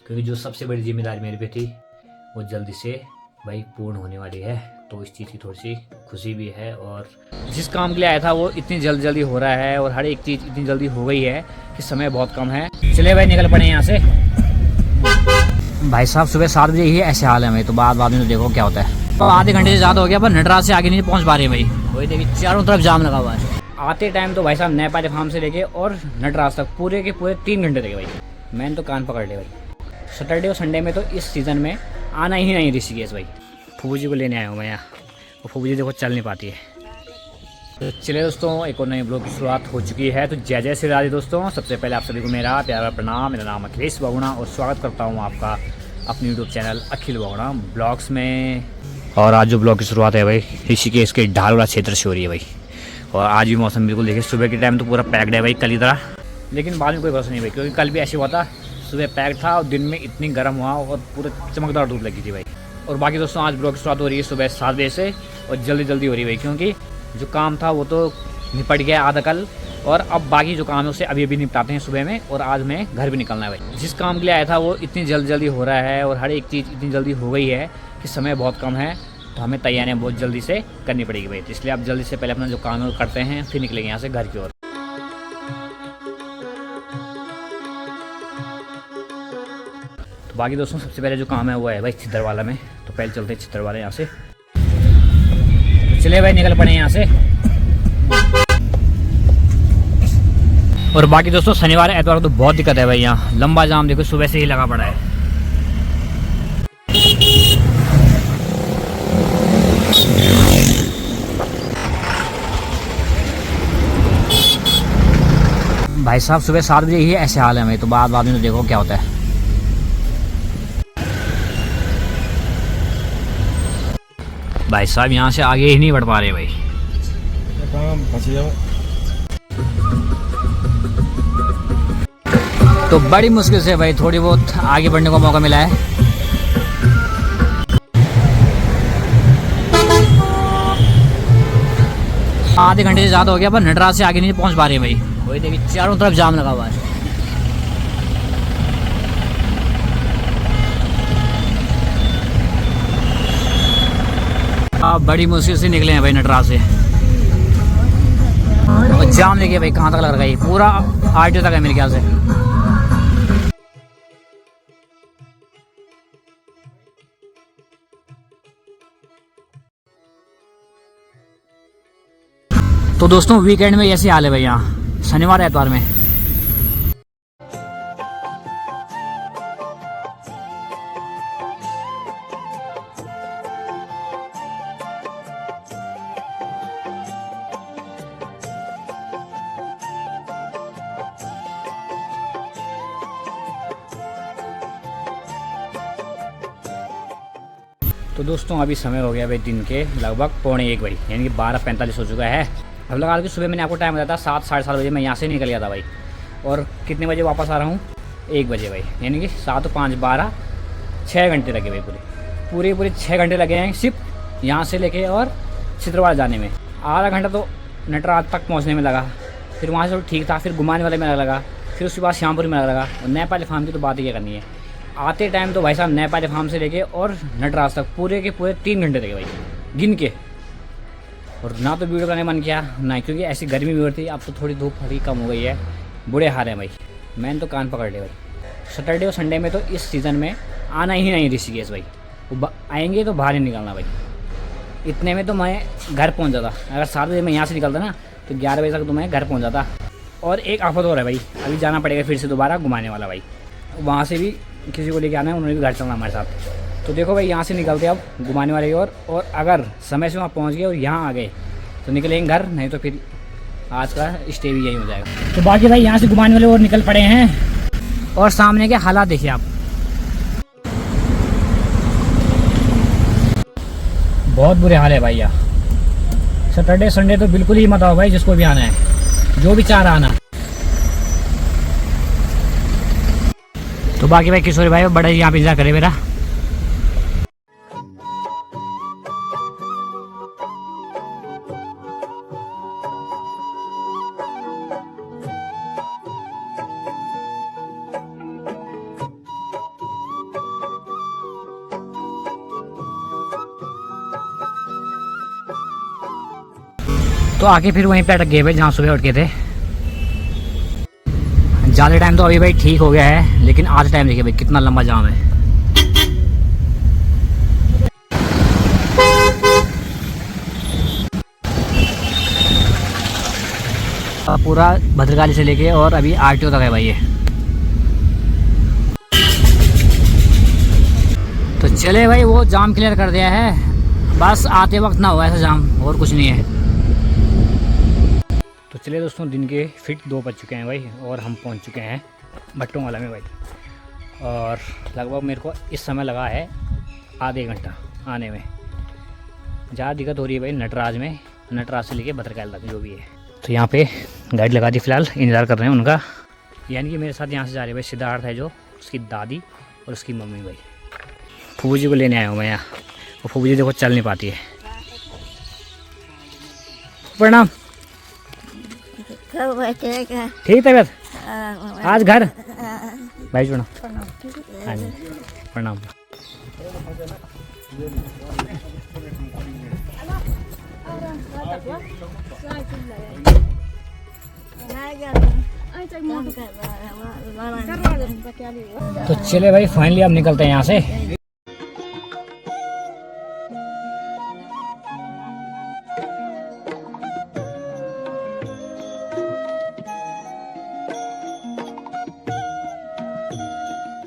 क्योंकि जो सबसे बड़ी जिम्मेदारी मेरे पे थी वो जल्दी से भाई पूर्ण होने वाली है। तो इस चीज़ की थोड़ी सी खुशी भी है, और जिस काम के लिए आया था वो इतनी जल्दी हो रहा है और हर एक चीज़ इतनी जल्दी हो गई है कि समय बहुत कम है। चलिए भाई निकल पड़े यहाँ से। भाई साहब सुबह 7 बजे ही ऐसे हाल है भाई, तो बाद में तो देखो क्या होता है। तो आधे घंटे से ज़्यादा हो गया पर नटराज से आगे नहीं पहुँच पा रहे भाई। वही देखिए चारों तरफ जाम लगा हुआ है। आते टाइम तो भाई साहब नए पाले फार्म से लेके और नटराज तक पूरे के पूरे 3 घंटे लगे भाई। मैंने तो कान पकड़ लिया भाई। सैटरडे और संडे में तो इस सीज़न में आना ही नहीं ऋषिकेश भाई। फूफू जी को लेने आया हूँ मैं यहाँ, और फूफू जी देखो चल नहीं पाती है। तो चलिए दोस्तों, एक और नए ब्लॉग की शुरुआत हो चुकी है। तो जय जय श्री राधे दोस्तों। सबसे पहले आप सभी को मेरा प्यारा प्रणाम। मेरा नाम अखिलेश बहुगुणा और स्वागत करता हूँ आपका अपने यूट्यूब चैनल अखिल बहुगुणा ब्लॉग्स में। और आज जो ब्लॉग की शुरुआत है भाई ऋषिकेश के ढालवाड़ा क्षेत्र से हो रही है भाई। और आज भी मौसम बिल्कुल देखिए सुबह के टाइम तो पूरा पैक्ड है भाई कल की तरह, लेकिन बाद में कोई भरोसा नहीं भाई, क्योंकि कल भी ऐसे हुआ था, सुबह पैक था और दिन में इतनी गर्म हुआ और पूरे चमकदार धूप लगी थी भाई। और बाकी दोस्तों आज ब्लॉग की शुरुआत हो रही है सुबह 7 बजे से, और जल्दी हो रही है भाई, क्योंकि जो काम था वो तो निपट गया आधा कल, और अब बाकी जो काम है उसे अभी निपटाते हैं सुबह में। और आज मैं घर भी निकलना है भाई। जिस काम के लिए आया था वो इतनी जल्दी हो रहा है और हर एक चीज़ इतनी जल्दी हो गई है कि समय बहुत कम है, तो हमें तैयारियाँ बहुत जल्दी से करनी पड़ेगी भाई। तो इसलिए आप जल्दी से पहले अपना जो काम है वो करते हैं, फिर निकलेंगे यहाँ से घर की ओर। तो बाकी दोस्तों सबसे पहले जो काम है वो है भाई छिदरवाला में, तो पहले चलते हैं छिदरवाला यहाँ से। तो चलिए भाई निकल पड़े यहाँ से। और बाकी दोस्तों शनिवार एतवार तो बहुत दिक्कत है भाई, यहाँ लंबा जाम देखो सुबह से ही लगा पड़ा है। भाई साहब सुबह 7 बजे ही ऐसे हाल है भाई, तो बाद में तो देखो क्या होता है। भाई साहब यहाँ से आगे ही नहीं बढ़ पा रहे भाई। तो बड़ी मुश्किल से भाई थोड़ी बहुत आगे बढ़ने का मौका मिला है। आधे घंटे से ज़्यादा हो गया पर नटराज से आगे नहीं पहुंच पा रहे भाई। वही देखिए चारों तरफ जाम लगा हुआ है। बड़ी मुश्किल से निकले हैं भाई नटराज से, और जाम देखिए भाई कहाँ तक लग रहा है, पूरा आरटीओ तक है मेरे ख्याल से। तो दोस्तों वीकेंड में ऐसे हाल है भाई, यहाँ शनिवार एतवार में। तो दोस्तों अभी समय हो गया भाई दिन के लगभग 12:45 भाई, यानी कि 12:45 हो चुका है। अब लगा कि सुबह मैंने आपको टाइम बताया था 7 साढ़े 7 बजे मैं यहाँ से निकल गया था भाई, और कितने बजे वापस आ रहा हूँ 1 बजे भाई, यानी कि 7 5 12 6 घंटे लगे भाई। पूरे 6 घंटे लगे हैं सिर्फ यहाँ से लेके और छिदरवाला जाने में। आधा घंटा तो नटराज तक पहुँचने में लगा, फिर वहाँ से तो ठीक था, फिर घुमाने वाले में लगा, फिर उसके बाद श्यामपुर में लगा। और नए पाले फार्म की तो बात ही क्या करनी है। आते टाइम तो भाई साहब नए पाले फार्म से लेके और नटराज तक पूरे के पूरे 3 घंटे लगे भाई गिन के। और ना तो वीडियो करने मन किया ना, क्योंकि ऐसी गर्मी भी होती है। अब तो थोड़ी धूप थोड़ी कम हो गई है, बुरे हाल हैं भाई। मैंने तो कान पकड़ लिया भाई। सैटरडे और संडे में तो इस सीज़न में आना ही नहीं ऋषिकेश भाई। वो आएंगे तो बाहर ही निकलना भाई। इतने में तो मैं घर पहुंच जाता। अगर 7 बजे मैं यहाँ से निकलता ना तो 11 बजे तक तो मैं घर पहुँच जाता। और एक आफत और है भाई, अभी जाना पड़ेगा फिर से दोबारा घुमाने वाला भाई। वहाँ से भी किसी को लेके आना है, उन्होंने भी घर चलना हमारे साथ। तो देखो भाई यहाँ से निकलते अब घुमाने वाले की ओर, और अगर समय से वहाँ पहुँच गए और यहाँ आ गए तो निकलेंगे घर, नहीं तो फिर आज का स्टे भी यही हो जाएगा। तो बाकी भाई यहाँ से घुमाने वाले और निकल पड़े हैं, और सामने के हालात देखिए आप, बहुत बुरे हाल है भाई यहाँ। सैटरडे संडे तो बिल्कुल ही मत आओ भाई, जिसको भी आना है, जो भी चाह रहा आना। तो बाकी भाई किशोरी भाई बड़ा यहाँ पे इंतजार करे मेरा। तो आके फिर वहीं पे अटक गए भाई जहाँ सुबह उठ के थे। ज़्यादा टाइम तो अभी भाई ठीक हो गया है, लेकिन आज टाइम देखिए भाई कितना लंबा जाम है। पूरा भद्रकाली से लेके और अभी आरटीओ तक है भाई ये। तो चले भाई, वो जाम क्लियर कर दिया है, बस आते वक्त ना हुआ ऐसा जाम, और कुछ नहीं है। तो चलिए दोस्तों, दिन के फिट 2 बज चुके हैं भाई और हम पहुंच चुके हैं भट्टों वाला में भाई। और लगभग मेरे को इस समय लगा है आधे घंटा आने में। ज़्यादा दिक्कत हो रही है भाई नटराज में, नटराज से लेके भद्रकाली तक जो भी है। तो यहाँ पे गाइड लगा दी, फिलहाल इंतज़ार कर रहे हैं उनका। यानी कि मेरे साथ यहाँ से जा रहे हैं भाई सिद्धार्थ है जो, उसकी दादी और उसकी मम्मी भाई। फूफू जी को लेने आया हूँ मैं यहाँ, और फूफू जी देखो चल नहीं पाती है। प्रणाम। ठीक तबियत आज घर भाई प्रणाम। हाँ जी प्रणाम। तो चले भाई, फाइनली अब निकलते हैं यहाँ से।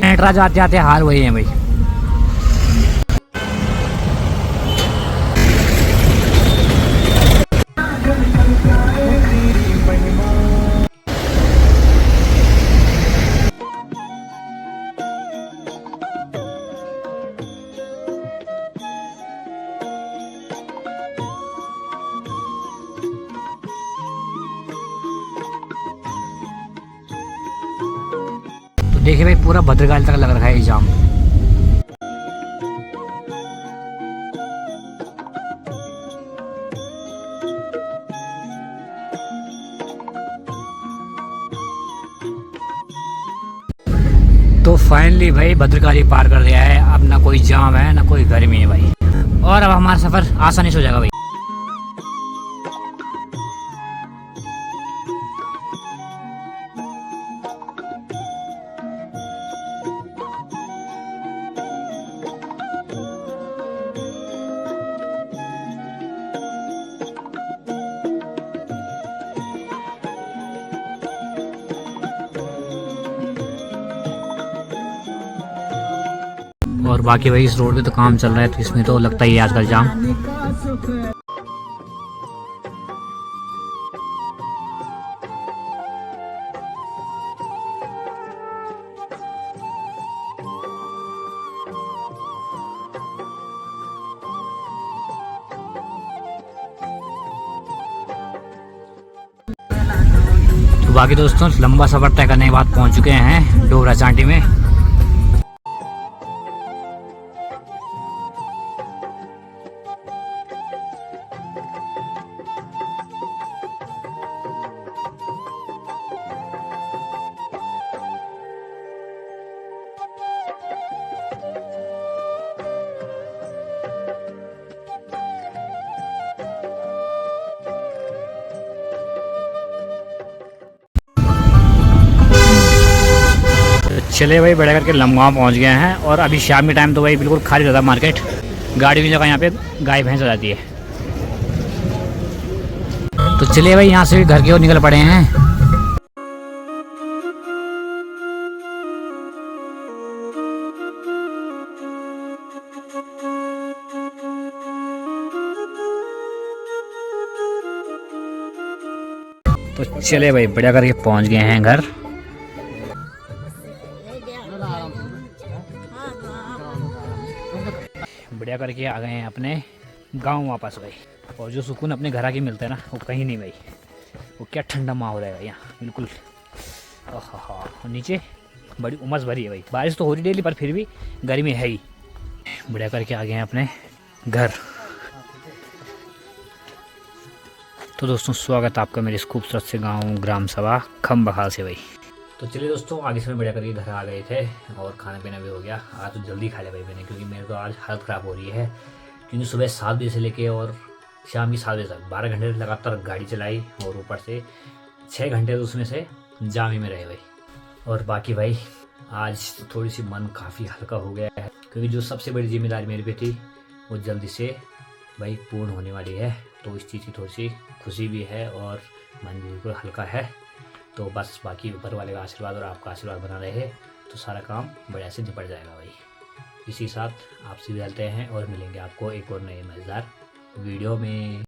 नटराज आते आते हाल वही है भाई। देखिए भाई, पूरा भद्रकाली तक लग रखा है ये जाम। तो फाइनली भाई भद्रकाली पार कर दिया है। अब ना कोई जाम है ना कोई गर्मी है भाई, और अब हमारा सफ़र आसानी से हो जाएगा भाई। और बाकी भाई इस रोड पे तो काम चल रहा है, तो इसमें तो लगता ही है आजकल जाम। तो बाकी दोस्तों, लंबा सफर तय करने के बाद पहुंच चुके हैं डोगरा चांटी में। चले भाई, बड़े करके लम्बा पहुंच गए हैं, और अभी शाम के टाइम तो भाई बिल्कुल खाली रहता मार्केट, गाड़ी की जगह यहाँ पे गाय भैंस आ जाती है। तो चलिए भाई, यहाँ से भी घर की ओर निकल पड़े हैं। तो चले भाई, बढ़िया करके पहुंच गए हैं घर। बढ़िया करके आ गए हैं अपने गांव वापस भाई। और जो सुकून अपने घर आके मिलता है ना, वो कहीं नहीं भाई। वो क्या ठंडा माहौल है यहाँ बिल्कुल। हाँ, नीचे बड़ी उमस भरी है भाई। बारिश तो हो रही डेली, पर फिर भी गर्मी है ही। बढ़िया करके आ गए हैं अपने घर। तो दोस्तों, स्वागत आपका मेरे इस खूबसूरत से गाँव ग्राम सभा खम्बहाल से भाई। तो चलिए दोस्तों, आगे से बढ़िया करके घर आ गए थे और खाना पीना भी हो गया। आज तो जल्दी खा लिया भाई मैंने, क्योंकि मेरे को आज हालत ख़राब हो रही है। क्योंकि सुबह 7 बजे से लेके और शाम की 7 बजे तक 12 घंटे लगातार गाड़ी चलाई, और ऊपर से 6 घंटे तो उसमें से जाम ही में रहे भाई। और बाकी भाई आज थोड़ी सी मन काफ़ी हल्का हो गया है, क्योंकि जो सबसे बड़ी जिम्मेदारी मेरे पे थी वो जल्दी से भाई पूर्ण होने वाली है। तो इस चीज़ की थोड़ी सी खुशी भी है और मन भी बिल्कुल हल्का है। तो बस बाकी ऊपर वाले का आशीर्वाद और आपका आशीर्वाद बना रहे तो सारा काम बढ़िया से निपट जाएगा भाई। इसी साथ आपसे भी मिलते हैं और मिलेंगे आपको एक और नए मज़ेदार वीडियो में।